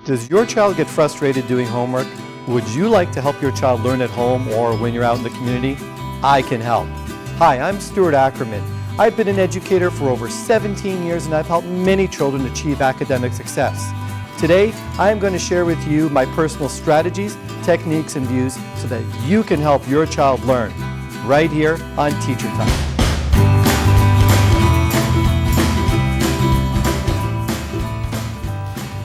Does your child get frustrated doing homework? Would you like to help your child learn at home or when you're out in the community? I can help. Hi, I'm Stuart Ackerman. I've been an educator for over 17 years and I've helped many children achieve academic success. Today, I am going to share with you my personal strategies, techniques, and views so that you can help your child learn right here on Teacher Time.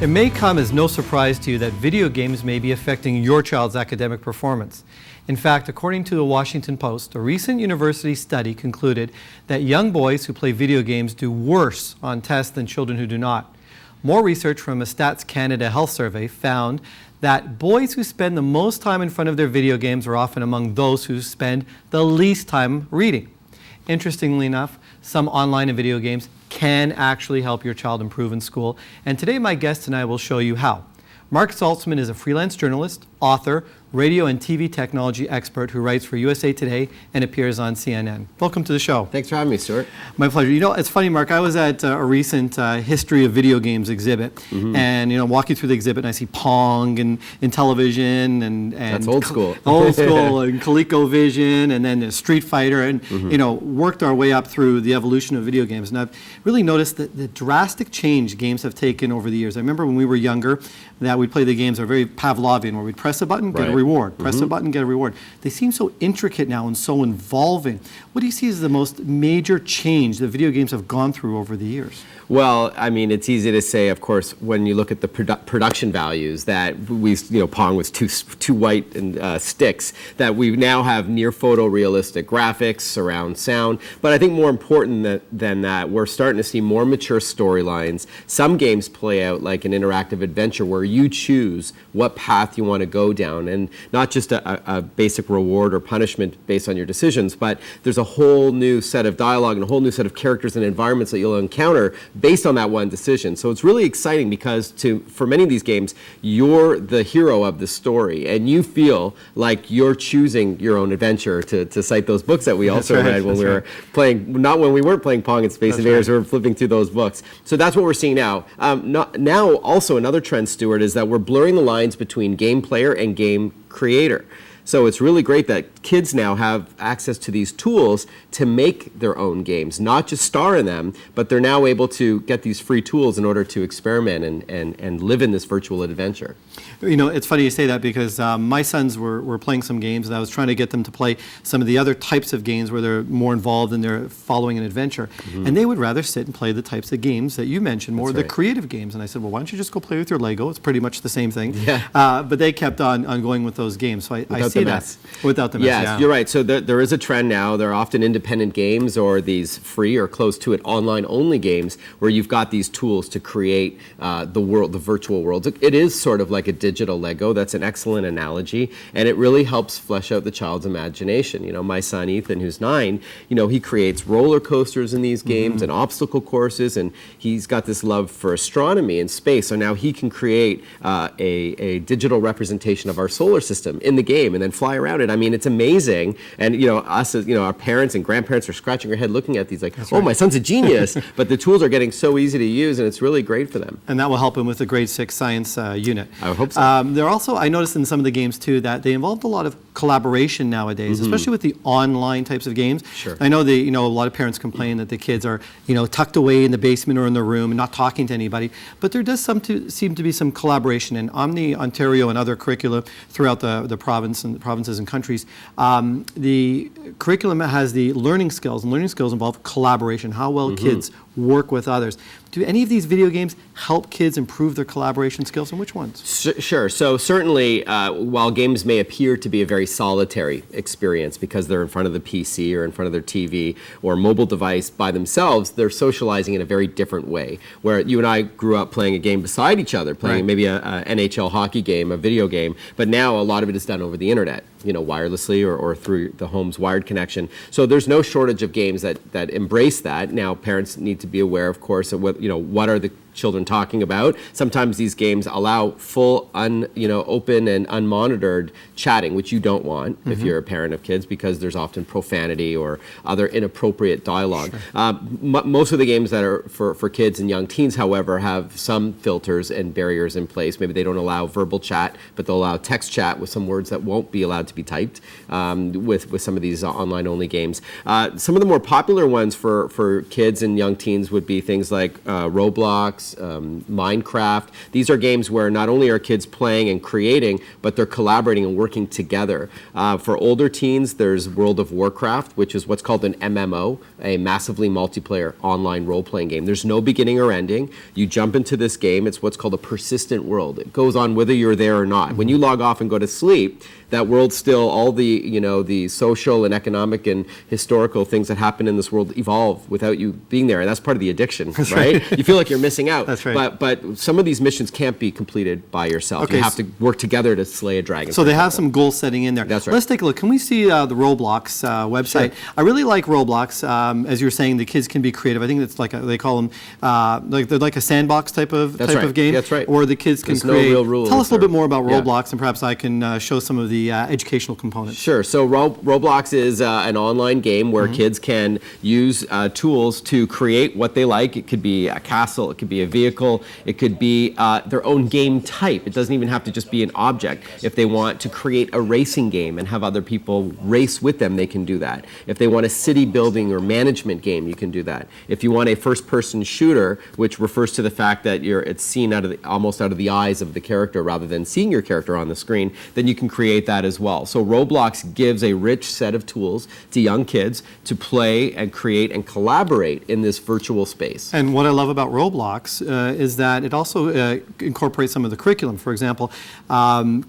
It may come as no surprise to you that video games may be affecting your child's academic performance. In fact, according to the Washington Post, a recent university study concluded that young boys who play video games do worse on tests than children who do not. More research from a Stats Canada health survey found that boys who spend the most time in front of their video games are often among those who spend the least time reading. Interestingly enough, some online and video games can actually help your child improve in school, and today my guest and I will show you how. Marc Saltzman is a freelance journalist, author, radio and TV technology expert who writes for USA Today and appears on CNN. Welcome to the show. Thanks for having me, Stuart. My pleasure. You know, it's funny, Marc, I was at a recent history of video games exhibit, and, you know, walking through the exhibit and I see Pong and television and That's old school. Old school, and ColecoVision, and then Street Fighter, and, you know, worked our way up through the evolution of video games. And I've really noticed that the drastic change games have taken over the years. I remember when we were younger that we'd play the games that are very Pavlovian, where we'd press a button, get a reward. Press a button, get a reward. They seem so intricate now and so involving. What do you see as the most major change that video games have gone through over the years? Well, I mean, it's easy to say, of course, when you look at the production values that Pong was two white and sticks, that we now have near photorealistic graphics, surround sound. But I think more important than that, we're starting to see more mature storylines. Some games play out like an interactive adventure where you choose what path you want to go down, and not just a basic reward or punishment based on your decisions, but there's a whole new set of dialogue and a whole new set of characters and environments that you'll encounter based on that one decision. So it's really exciting because for many of these games, you're the hero of the story and you feel like you're choosing your own adventure, to cite those books that we also read when we were playing, not when we weren't playing Pong and Space Invaders, we were flipping through those books. So that's what we're seeing now. Now also another trend, Stuart, is that we're blurring the lines between game player and game creator. So it's really great that kids now have access to these tools to make their own games, not just star in them, but they're now able to get these free tools in order to experiment and live in this virtual adventure. You know, it's funny you say that because my sons were playing some games and I was trying to get them to play some of the other types of games where they're more involved and they're following an adventure. And they would rather sit and play the types of games that you mentioned, more the creative games. And I said, well, why don't you just go play with your Lego? It's pretty much the same thing. But they kept on going with those games. So I see that. Without the mess. Yes, you're right. So there is a trend now. There are often independent games or these free or close to it online-only games where you've got these tools to create the virtual world. It is sort of like a digital Lego. That's an excellent analogy, and it really helps flesh out the child's imagination. You know, my son Ethan, who's 9, you know, he creates roller coasters in these games and obstacle courses, and he's got this love for astronomy and space. So now he can create a digital representation of our solar system in the game and then fly around it. I mean, it's amazing. And, you know, us as, you know, our parents and grandparents are scratching our head looking at these like, my son's a genius. But the tools are getting so easy to use, and it's really great for them. And that will help him with the grade 6 science unit. I hope so. There also, I noticed in some of the games too, that they involved a lot of collaboration nowadays, especially with the online types of games. I know a lot of parents complain that the kids are, you know, tucked away in the basement or in the room and not talking to anybody. But there does seem to be some collaboration in Omni, Ontario, and other curricula throughout the province and provinces and countries. The curriculum has the learning skills, and learning skills involve collaboration, how well kids work with others. Do any of these video games help kids improve their collaboration skills, and which ones? Sure. So certainly, while games may appear to be a very solitary experience because they're in front of the PC or in front of their TV or mobile device by themselves, they're socializing in a very different way. Where you and I grew up playing a game beside each other, playing maybe a NHL hockey game, a video game, but now a lot of it is done over the internet, you know, wirelessly or through the home's wired connection. So there's no shortage of games that embrace that. Now, parents need to be aware, of course, of what are the children talking about. Sometimes these games allow full, open and unmonitored chatting, which you don't want if you're a parent of kids, because there's often profanity or other inappropriate dialogue. Sure. Most of the games that are for kids and young teens, however, have some filters and barriers in place. Maybe they don't allow verbal chat, but they'll allow text chat with some words that won't be allowed to be typed with some of these online-only games. Some of the more popular ones for kids and young teens would be things like Roblox, Minecraft. These are games where not only are kids playing and creating, but they're collaborating and working together. For older teens, there's World of Warcraft, which is what's called an MMO, a massively multiplayer online role-playing game. There's no beginning or ending. You jump into this game. It's what's called a persistent world. It goes on whether you're there or not. When you log off and go to sleep, that world still, all the, the social and economic and historical things that happen in this world evolve without you being there. And that's part of the addiction, right? You feel like you're missing out. That's right. But some of these missions can't be completed by yourself. Okay, you have to work together to slay a dragon. So they have some goal setting in there. That's right. Let's take a look. Can we see the Roblox website? Sure. I really like Roblox. As you're saying, the kids can be creative. I think it's like they call them they're like a sandbox type of game. That's right. Or the kids can create. No real rules. Tell us a little bit more about Roblox, and perhaps I can show some of the educational components. Sure. So Roblox is an online game where kids can use tools to create what they like. It could be a castle, it could be a vehicle, it could be their own game type. It doesn't even have to just be an object. If they want to create a racing game and have other people race with them, they can do that. If they want a city building or management game, you can do that. If you want a first-person shooter, which refers to the fact that it's seen almost out of the eyes of the character rather than seeing your character on the screen, then you can create that as well. So Roblox gives a rich set of tools to young kids to play and create and collaborate in this virtual space. And what I love about Roblox is that it also incorporates some of the curriculum. For example,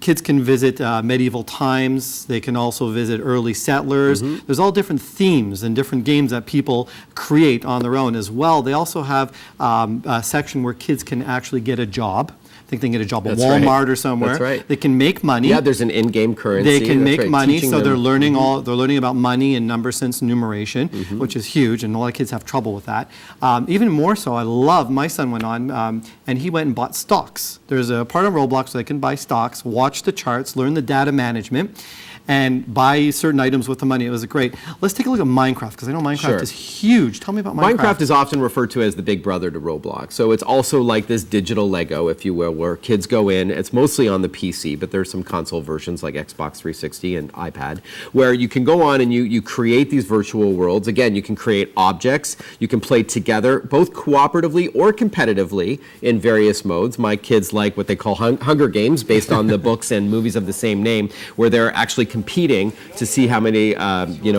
kids can visit medieval times. They can also visit early settlers. There's all different themes and different games that people create on their own as well. They also have a section where kids can actually get a job. I think they can get a job at Walmart or somewhere. That's right. They can make money. Yeah, there's an in-game currency. They can make money, so they're learning they're learning about money and number sense numeration, which is huge, and a lot of kids have trouble with that. Even more so, my son went on and he went and bought stocks. There's a part of Roblox where they can buy stocks, watch the charts, learn the data management, and buy certain items with the money. It was great. Let's take a look at Minecraft, because I know Minecraft is huge. Tell me about Minecraft. Minecraft is often referred to as the big brother to Roblox. So it's also like this digital Lego, if you will, where kids go in. It's mostly on the PC, but there's some console versions like Xbox 360 and iPad, where you can go on and you create these virtual worlds. Again, you can create objects. You can play together, both cooperatively or competitively in various modes. My kids like what they call Hunger Games, based on the books and movies of the same name, where they're actually competing to see how many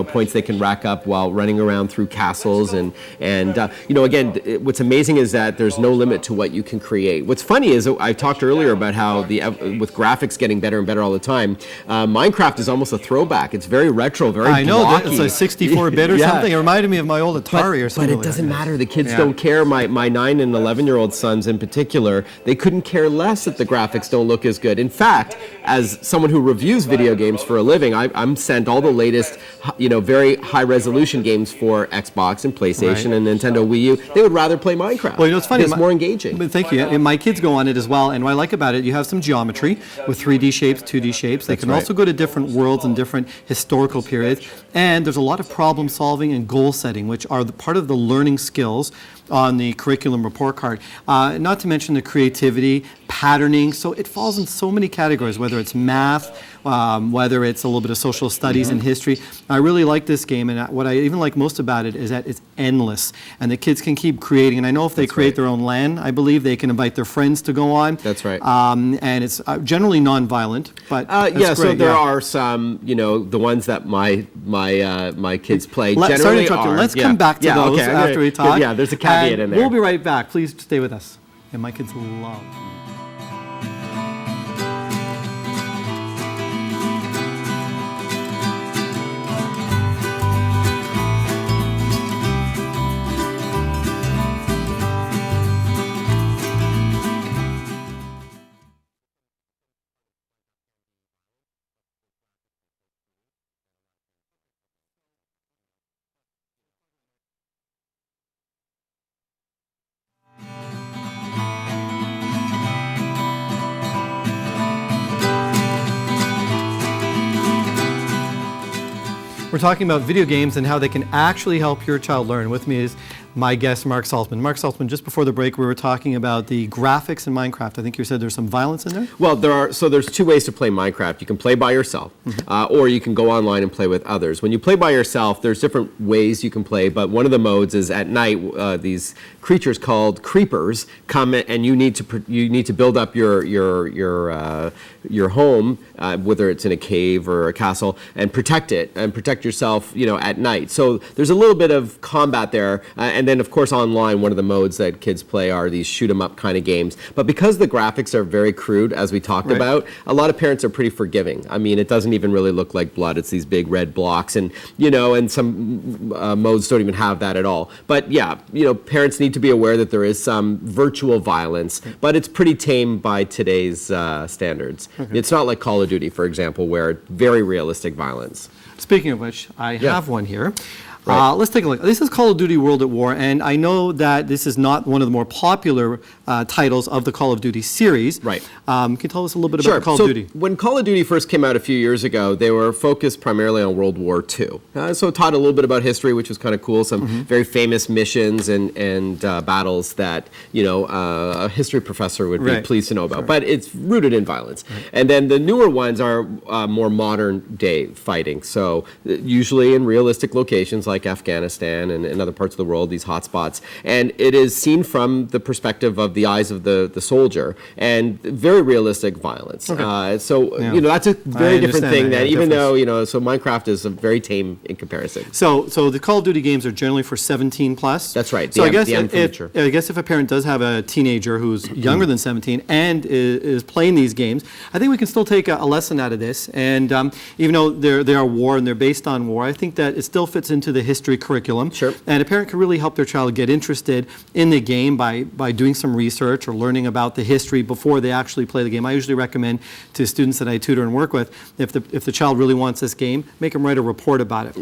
points they can rack up while running around through castles and again, what's amazing is that there's no limit to what you can create. What's funny is I talked earlier about how with graphics getting better and better all the time, Minecraft is almost a throwback. It's very retro, very blocky. I know, it's a 64-bit or something. It reminded me of my old Atari or something. But it doesn't matter. The kids don't care. My 9 and 11-year-old sons in particular, they couldn't care less that the graphics don't look as good. In fact, as someone who reviews video games for a living, I'm sent all the latest, very high-resolution games for Xbox and PlayStation and Nintendo Wii U. They would rather play Minecraft. Well, it's funny. It's more engaging. Thank you. And my kids go on it as well. And what I like about it, you have some geometry with 3D shapes, 2D shapes. They can also go to different worlds and different historical periods. And there's a lot of problem solving and goal setting, which are part of the learning skills on the curriculum report card. Not to mention the creativity, patterning. So it falls in so many categories, whether it's math, whether it's a little bit of social studies and history. I really like this game, and what I even like most about it is that it's endless, and the kids can keep creating. And I know if they create their own LAN, I believe they can invite their friends to go on. That's right. And it's generally non-violent, but great. So there are some, the ones that my kids play generally are. Let's come back to those after we talk. Yeah, there's a caveat in there. We'll be right back. Please stay with us. And my kids love. We're talking about video games and how they can actually help your child learn. With me is my guest, Marc Saltzman. Marc Saltzman, just before the break, we were talking about the graphics in Minecraft. I think you said there's some violence in there? Well, there's two ways to play Minecraft. You can play by yourself, or you can go online and play with others. When you play by yourself, there's different ways you can play, but one of the modes is at night, these creatures called creepers come and you need to build up your home, whether it's in a cave or a castle, and protect it and protect yourself, at night. So there's a little bit of combat there, and then of course online, one of the modes that kids play are these shoot 'em up kind of games. But because the graphics are very crude, as we talked about, a lot of parents are pretty forgiving. I mean, it doesn't even really look like blood. It's these big red blocks, and and some modes don't even have that at all. But yeah, parents need to be aware that there is some virtual violence, but it's pretty tame by today's standards. It's not like Call of Duty, for example, where very realistic violence. Speaking of which, I have one here. Right. Let's take a look. This is Call of Duty World at War, and I know that this is not one of the more popular titles of the Call of Duty series. Right. Can you tell us a little bit about Call of Duty? When Call of Duty first came out a few years ago, they were focused primarily on World War II. So it taught a little bit about history, which was kind of cool, some very famous missions and battles that, a history professor would be pleased to know about. But it's rooted in violence. And then the newer ones are more modern day fighting. So usually in realistic locations like Afghanistan and other parts of the world, these hotspots. And it is seen from the perspective of the eyes of the soldier, and very realistic violence. That's a very different thing than even though, so Minecraft is very tame in comparison. So the Call of Duty games are generally for 17 plus? That's right. So I guess if a parent does have a teenager who's younger than 17 and is playing these games, I think we can still take a lesson out of this. And even though they are war and they're based on war, I think that it still fits into the history curriculum. Sure. And a parent can really help their child get interested in the game by doing some research or learning about the history before they actually play the game. I usually recommend to students that I tutor and work with, if the child really wants this game, make them write a report about it.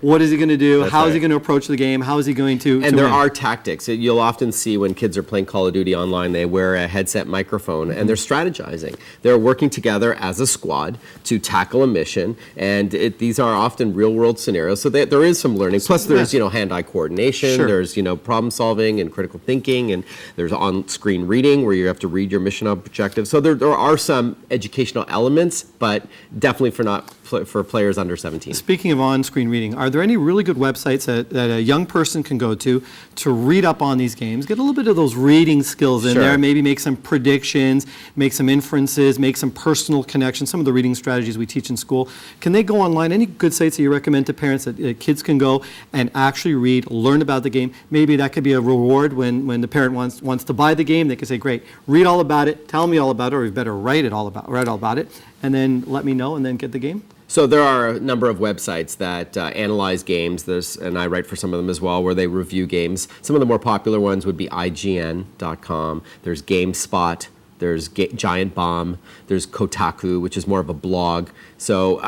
What is he going to do? How is he going to approach the game? How is he going to And there win? are tactics. You'll often see when kids are playing Call of Duty online, they wear a headset microphone and they're strategizing. They're working together as a squad to tackle a mission, and these are often real-world scenarios. So there is some learning. Plus, there's hand-eye coordination. Sure. There's problem solving and critical thinking, and there's on-screen reading where you have to read your mission objective. So there are some educational elements, but definitely for players under 17. Speaking of on-screen reading, are there any really good websites that a young person can go to read up on these games, get a little bit of those reading skills in there, maybe make some predictions, make some inferences, make some personal connections, some of the reading strategies we teach in school? Can they go online? Any good sites that you recommend to parents that kids can go and actually read, learn about the game? Maybe that could be a reward when the parent wants to buy the game. They can say, great, read all about it, tell me all about it, or you better write all about it, and then let me know, and then get the game? So there are a number of websites that analyze games, and I write for some of them as well, where they review games. Some of the more popular ones would be IGN.com, there's GameSpot, there's Giant Bomb, there's Kotaku, which is more of a blog. So,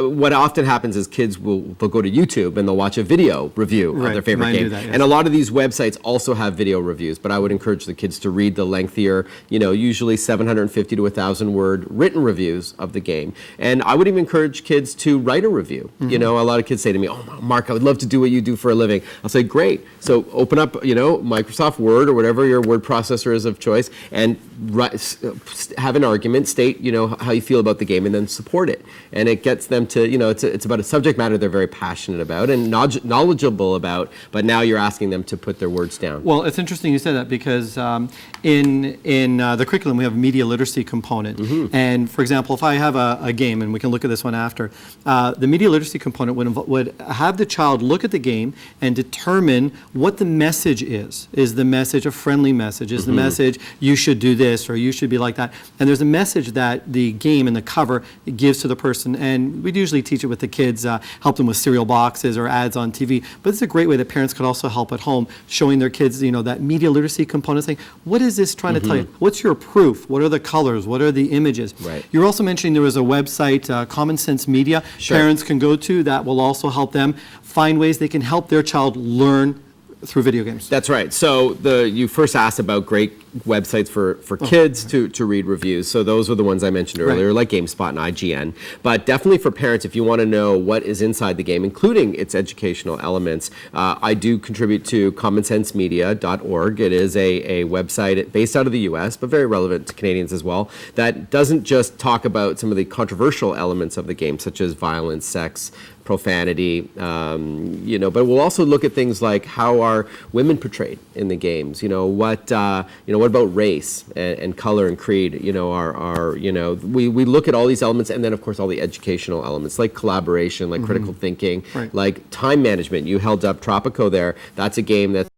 what often happens is kids will go to YouTube and they'll watch a video review of their favorite game. And a lot of these websites also have video reviews, but I would encourage the kids to read the lengthier, usually 750 to 1,000 word written reviews of the game. And I would even encourage kids to write a review. A lot of kids say to me, oh, Mark, I would love to do what you do for a living. I'll say, great. So open up, Microsoft Word or whatever your word processor is of choice, and have an argument, state, how you feel about the game, and then support it. And it gets them to, it's about a subject matter they're very passionate about and knowledgeable about, but now you're asking them to put their words down. Well, it's interesting you said that, because in the curriculum we have a media literacy component. And for example, if I have a game, and we can look at this one after, the media literacy component would have the child look at the game and determine what the message is. Is the message a friendly message? Is the message, you should do this, or you should be like that? And there's a message that the game and the cover gives to the person, and we'd usually teach it with the kids, help them with cereal boxes or ads on TV. But it's a great way that parents could also help at home, showing their kids, that media literacy component, saying, what is this trying to tell you? What's your proof? What are the colors? What are the images? Right. You're also mentioning there was a website, Common Sense Media, parents can go to, that will also help them find ways they can help their child learn through video games. That's right. So you first asked about great websites for kids to read reviews. So those were the ones I mentioned earlier, like GameSpot and IGN. But definitely for parents, if you want to know what is inside the game, including its educational elements, I do contribute to commonsensemedia.org. It is a website based out of the U.S., but very relevant to Canadians as well, that doesn't just talk about some of the controversial elements of the game, such as violence, sex, profanity, but we'll also look at things like how are women portrayed in the games. What about race and color and creed? We look at all these elements, and then of course all the educational elements like collaboration, like critical thinking, like time management. You held up Tropico there. That's a game that's